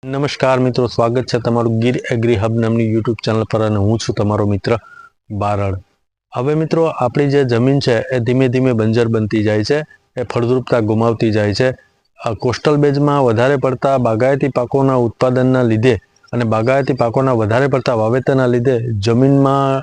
નમસ્કાર મિત્રો, સ્વાગત છે તમારું ગીર એગ્રી હબ નામની યુટ્યુબ ચેનલ પર અને હું છું તમારો મિત્ર બારડ। હવે મિત્રો, આપણી જે જમીન છે એ ધીમે ધીમે બંજર બનતી જાય છે, એ ફળદ્રુપતા ગુમાવતી જાય છે। કોસ્ટલ બેઝમાં વધારે પડતા બાગાયતી પાકોના ઉત્પાદનના લીધે અને બાગાયતી પાકોના વધારે પડતા વાવેતરના લીધે જમીનમાં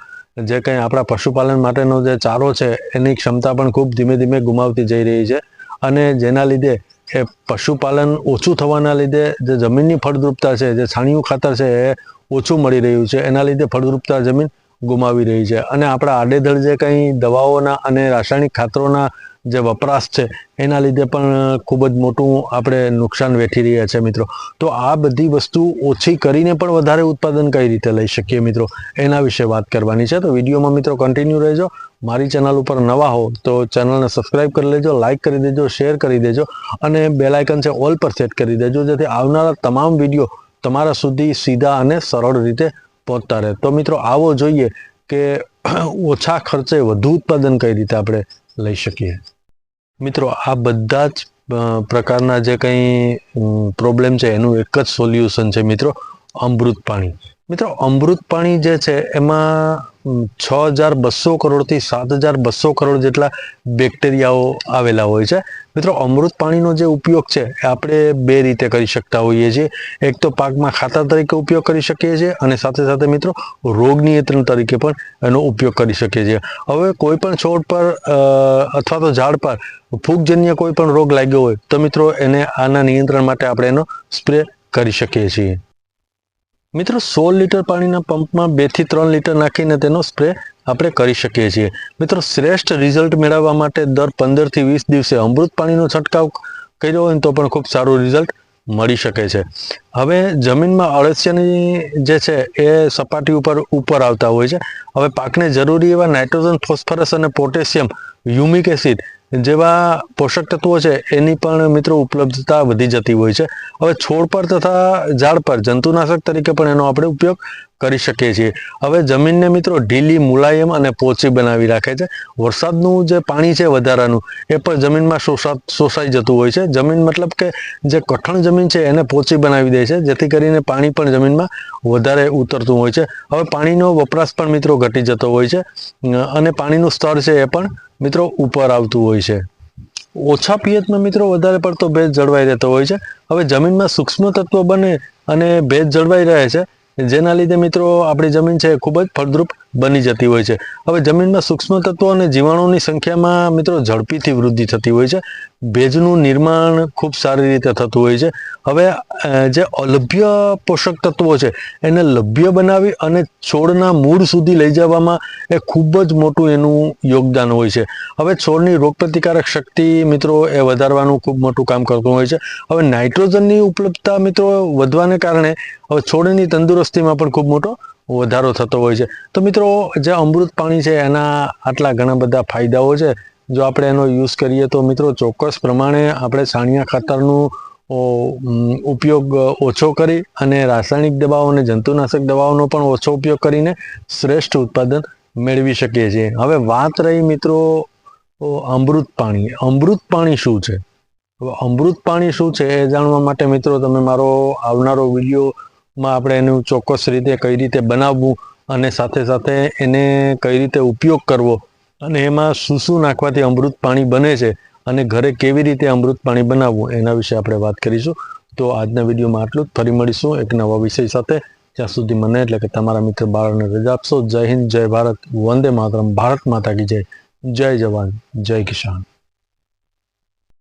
જે કંઈ આપણા પશુપાલન માટેનો જે ચારો છે એની ક્ષમતા પણ ખૂબ ધીમે ધીમે ગુમાવતી જઈ રહી છે અને જેના લીધે એ પશુપાલન ઓછું થવાના લીધે જે જમીનની ફળદ્રુપતા છે, જે છાણિયું ખાતર છે એ ઓછું મળી રહ્યું છે, એના લીધે ફળદ્રુપતા જમીન ગુમાવી રહી છે અને આપણા આડેધડ જે કંઈ દવાઓના અને રાસાયણિક ખાતરોના જે વપરાશ છે એના લીધે પણ ખૂબ જ મોટું આપણે નુકસાન વેઠી રહ્યા છે મિત્રો। તો આ બધી વસ્તુ ઓછી કરીને પણ વધારે ઉત્પાદન કઈ રીતે લઈ શકીએ મિત્રો, એના વિશે વાત કરવાની છે। તો વિડીયોમાં મિત્રો કન્ટિન્યુ રહેજો। મારી ચેનલ ઉપર નવા હો તો ચેનલને સબસ્ક્રાઇબ કરી લેજો, લાઇક કરી દેજો, શેર કરી દેજો અને બેલ આઇકન છે ઓલ પર સેટ કરી દેજો, જેથી આવનારા તમામ વિડીયો તમારા સુધી સીધા અને સરળ રીતે પહોંચતા રહે। તો મિત્રો આવો જોઈએ કે ઓછા ખર્ચે વધુ ઉત્પાદન કઈ રીતે આપણે લઈ શકીએ। મિત્રો, આ બધા જ પ્રકારના જે કંઈ પ્રોબ્લેમ છે એનું એક જ સોલ્યુશન છે મિત્રો, અમૃત પાણી। મિત્રો, અમૃત પાણી જે છે એમાં 6200 કરોડથી 7200 કરોડ જેટલા બેક્ટેરિયાઓ આવેલા હોય છે। મિત્રો, અમૃત પાણીનો જે ઉપયોગ છે એ આપણે બે રીતે કરી શકતા હોઈએ છીએ। એક તો પાકમાં ખાતર તરીકે ઉપયોગ કરી શકીએ છીએ અને સાથે સાથે મિત્રો રોગ નિયંત્રણ તરીકે પણ એનો ઉપયોગ કરી શકીએ છીએ। હવે કોઈ પણ છોડ પર અથવા તો ઝાડ પર ફૂગજન્ય કોઈ પણ રોગ લાગ્યો હોય તો મિત્રો એને આના નિયંત્રણ માટે આપણે એનો સ્પ્રે કરી શકીએ છીએ। મિત્રો, 16 લીટર પાણીના પંપમાં 2 થી 3 લીટર નાખીને તેનો સ્પ્રે આપણે કરી શકીએ છીએ। મિત્રો, શ્રેષ્ઠ રિઝલ્ટ મેળવવા માટે દર 15 થી 20 દિવસે અમૃત પાણીનો છંટકાવ કર્યો હોય તો પણ ખૂબ સારું રિઝલ્ટ મળી શકે છે। હવે જમીનમાં અળસિયાની જે છે એ સપાટી ઉપર આવતા હોય છે। હવે પાકને જરૂરી એવા નાઇટ્રોજન, ફોસ્ફરસ અને પોટેશિયમ, હ્યુમિક એસિડ જેવા પોષક તત્વો છે એની પણ મિત્રો ઉપલબ્ધતા વધી જતી હોય છે। હવે છોડ પર તથા ઝાડ પર જંતુનાશક તરીકે પણ એનો આપણે ઉપયોગ કરી શકીએ છીએ। હવે જમીનને મિત્રો ઢીલી, મુલાયમ અને પોચી બનાવી રાખે છે। વરસાદનું જે પાણી છે વધારાનું એ પણ જમીનમાં શોષાઈ જતું હોય છે। જમીન મતલબ કે જે કઠણ જમીન છે એને પોચી બનાવી દે છે, જેથી કરીને પાણી પણ જમીનમાં વધારે ઉતરતું હોય છે। હવે પાણીનો વપરાશ પણ મિત્રો ઘટી જતો હોય છે અને પાણીનું સ્તર છે એ પણ મિત્રો ઉપર આવતું હોય છે। ઓછા પિયતમાં મિત્રો વધારે પડતો ભેજ જળવાઈ રહેતો હોય છે। હવે જમીનમાં સૂક્ષ્મ તત્વો બને અને ભેજ જળવાઈ રહે છે, જેના લીધે મિત્રો આપણી જમીન છે ખૂબ જ ફળદ્રુપ બની જતી હોય છે। હવે જમીનમાં સૂક્ષ્મ તત્વો અને જીવાણુની સંખ્યામાં મિત્રો ઝડપીથી વૃદ્ધિ થતી હોય છે, ભેજનું નિર્માણ ખૂબ સારી રીતે થતું હોય છે। હવે જે અલભ્ય પોષક તત્વો છે એને લભ્ય બનાવી અને છોડના મૂળ સુધી લઈ જવામાં એ ખૂબ જ મોટું એનું યોગદાન હોય છે। હવે છોડની રોગપ્રતિકારક શક્તિ મિત્રો એ વધારવાનું ખૂબ મોટું કામ કરતું હોય છે। હવે નાઇટ્રોજનની ઉપલબ્ધતા મિત્રો વધવાને કારણે હવે છોડની તંદુરસ્તીમાં પણ ખૂબ મોટો વધારો થતો હોય છે। તો મિત્રો, જે અમૃત પાણી છે એના આટલા ઘણા બધા ફાયદાઓ છે। જો આપણે એનો યુઝ કરીએ તો મિત્રો ચોક્કસ પ્રમાણે આપણે છાણિયા ખાતરનું ઉપયોગ ઓછો કરી અને રાસાયણિક દવાઓ અને જંતુનાશક દવાઓનો પણ ઓછો ઉપયોગ કરીને શ્રેષ્ઠ ઉત્પાદન મેળવી શકીએ છીએ। હવે વાત રહી મિત્રો અમૃત પાણી। અમૃત પાણી શું છે? હવે અમૃત પાણી શું છે એ જાણવા માટે મિત્રો તમે મારો આવનારો વિડીયોમાં આપણે એનું ચોક્કસ રીતે કઈ રીતે બનાવવું અને સાથે સાથે એને કઈ રીતે ઉપયોગ કરવો અને એમાં શું શું નાખવાથી અમૃત પાણી બને છે અને ઘરે કેવી રીતે અમૃત પાણી બનાવવું એના વિશે આપણે વાત કરીશું। તો આજના વિડીયોમાં આટલું જ। ફરી મળીશું એક નવા વિષય સાથે। ત્યાં સુધી મને એટલે કે તમારા મિત્ર બાળને રજા આપશો। જય હિન્દ, જય ભારત, વંદે માતરમ, ભારત માતા કી જય, જય જવાન, જય કિસાન।